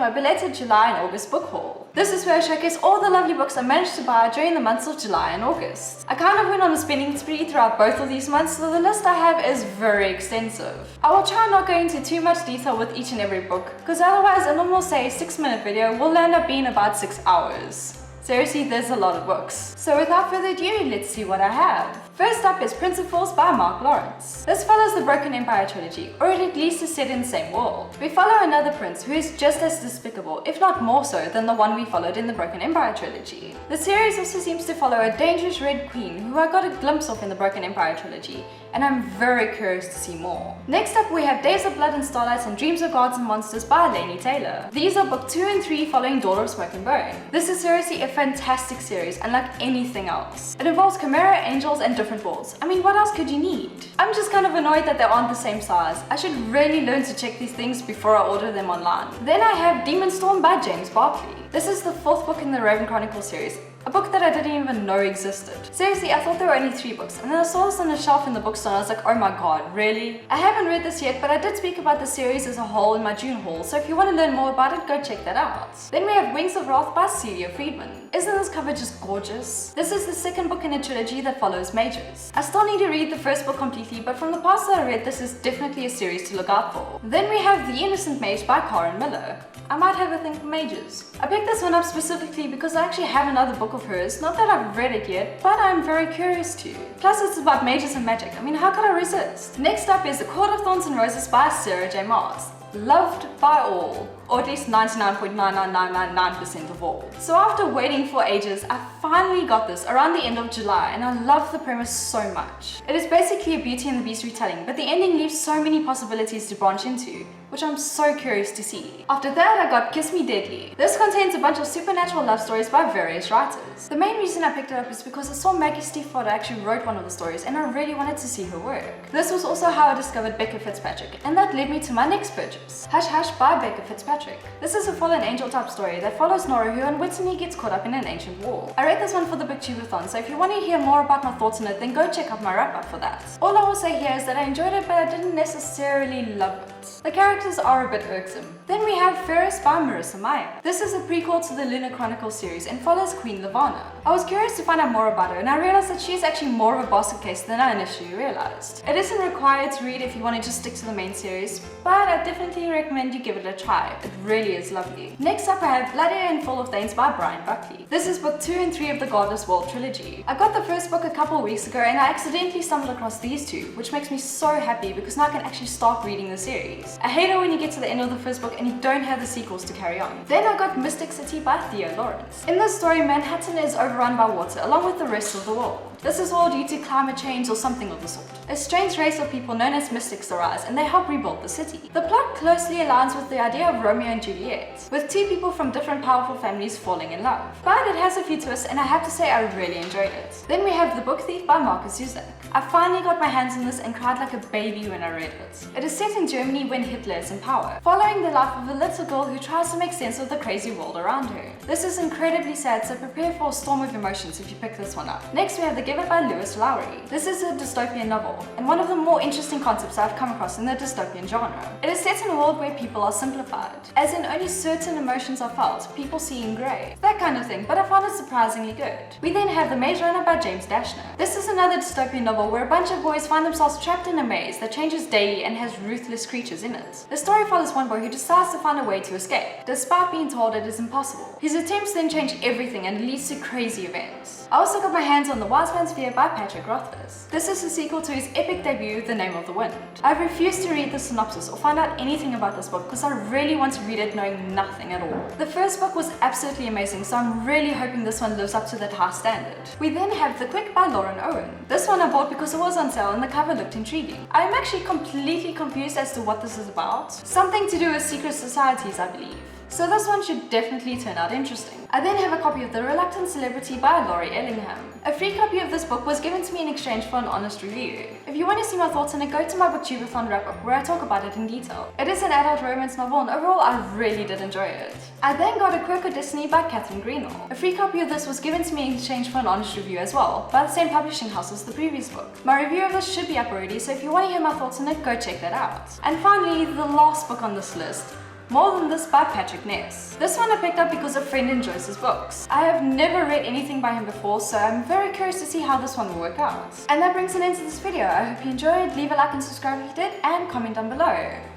my belated July and August book haul. This is where I showcase all the lovely books I managed to buy during the months of July and August. I kind of went on a spending spree throughout both of these months, so the list I have is very extensive. I will try not go into too much detail with each and every book, because otherwise a normal say 6-minute video will end up being about 6 hours. Seriously, there's a lot of books. So without further ado, let's see what I have. First up is Prince of Fools by Mark Lawrence. This follows the Broken Empire trilogy, or it at least is set in the same world. We follow another prince who is just as despicable, if not more so, than the one we followed in the Broken Empire trilogy. The series also seems to follow a dangerous red queen who I got a glimpse of in the Broken Empire trilogy, and I'm very curious to see more. Next up we have Days of Blood and Starlight and Dreams of Gods and Monsters by Laini Taylor. These are book 2 and 3 following Daughter of Smoke and Bone. This is seriously a fantastic series, unlike anything else. It involves chimera, angels and different worlds. I mean, what else could you need? I'm just kind of annoyed that they aren't the same size. I should really learn to check these things before I order them online. Then I have Demon Storm by James Barkley. This is the 4th book in the Raven Chronicles series, a book that I didn't even know existed. Seriously, I thought there were only 3 books, and then I saw this on the shelf in the bookstore and I was like, oh my god, really? I haven't read this yet, but I did speak about the series as a whole in my June haul, so if you want to learn more about it, go check that out. Then we have Wings of Wrath by Celia Friedman. Isn't this cover just gorgeous? This is the 2nd book in a trilogy that follows Mages. I still need to read the 1st book completely, but from the parts that I read, this is definitely a series to look out for. Then we have The Innocent Mage by Karen Miller. I might have a thing for mages. I picked this one up specifically because I actually have another book of hers, not that I've read it yet, but I'm very curious to. Plus it's about mages and magic, I mean how could I resist? Next up is The Court of Thorns and Roses by Sarah J. Maas. Loved by all, or at least 99.99999% of all. So after waiting for ages, I finally got this around the end of July and I love the premise so much. It is basically a Beauty and the Beast retelling, but the ending leaves so many possibilities to branch into, which I'm so curious to see. After that I got Kiss Me Deadly. This contains a bunch of supernatural love stories by various writers. The main reason I picked it up is because I saw Maggie Stiefvater actually wrote one of the stories and I really wanted to see her work. This was also how I discovered Becca Fitzpatrick, and that led me to my next purchase, Hush Hush by Becca Fitzpatrick. This is a fallen angel type story that follows Nora who unwittingly gets caught up in an ancient war. I read this one for the Booktubeathon, so if you want to hear more about my thoughts on it, then go check out my wrap up for that. All I will say here is that I enjoyed it, but I didn't necessarily love it. The characters are a bit irksome. Then we have Ferris by Marissa Meyer. This is a prequel to the Lunar Chronicles series and follows Queen Levana. I was curious to find out more about her and I realized that she is actually more of a basket case than I initially realized. It isn't required to read if you want to just stick to the main series, but I definitely recommend you give it a try. It really is lovely. Next up I have Bloody and Full of Thanes by Brian Buckley. This is book 2 and 3 of the Godless World trilogy. I got the 1st book a couple weeks ago and I accidentally stumbled across these 2, which makes me so happy because now I can actually start reading the series. I hate it when you get to the end of the 1st book and you don't have the sequels to carry on. Then I got Mystic City by Theo Lawrence. In this story, Manhattan is overrun by water along with the rest of the world. This is all due to climate change or something of the sort. A strange race of people known as mystics arise and they help rebuild the city. The plot closely aligns with the idea of Romeo and Juliet, with 2 people from different powerful families falling in love. But it has a few twists and I have to say I really enjoyed it. Then we have The Book Thief by Marcus Zusak. I finally got my hands on this and cried like a baby when I read it. It is set in Germany when Hitler is in power, following the life of a little girl who tries to make sense of the crazy world around her. This is incredibly sad, so prepare for a storm of emotions if you pick this one up. Next we have The Giver by Lewis Lowry. This is a dystopian novel, and one of the more interesting concepts I've come across in the dystopian genre. It is set in a world where people are simplified, as in only certain emotions are felt, people see in grey, that kind of thing, but I found it surprisingly good. We then have The Maze Runner by James Dashner. This is another dystopian novel where a bunch of boys find themselves trapped in a maze that changes daily and has ruthless creatures in it. The story follows one boy who decides to find a way to escape, despite being told it is impossible. His attempts then change everything and leads to crazy events. I also got my hands on The Wise Man's Fear by Patrick Rothfuss. This is a sequel to his epic debut, The Name of the Wind. I've refused to read the synopsis or find out anything about this book because I really want to read it knowing nothing at all. The 1st book was absolutely amazing, so I'm really hoping this one lives up to that high standard. We then have The Quick by Lauren Owen. This one I bought because it was on sale and the cover looked intriguing. I am actually completely confused as to what this is about. Something to do with secret societies, I believe. So this one should definitely turn out interesting. I then have a copy of The Reluctant Celebrity by Laurie Ellingham. A free copy of this book was given to me in exchange for an honest review. If you want to see my thoughts on it, go to my Booktubeathon wrap-up where I talk about it in detail. It is an adult romance novel and overall I really did enjoy it. I then got A Quirk of Destiny by Catherine Greenall. A free copy of this was given to me in exchange for an honest review as well, by the same publishing house as the previous book. My review of this should be up already, so if you want to hear my thoughts on it, go check that out. And finally, the last book on this list, More Than This by Patrick Ness. This one I picked up because a friend enjoys his books. I have never read anything by him before, so I'm very curious to see how this one will work out. And that brings an end to this video. I hope you enjoyed. Leave a like and subscribe if you did, and comment down below.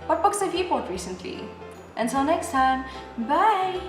What books have you bought recently? Until next time, bye!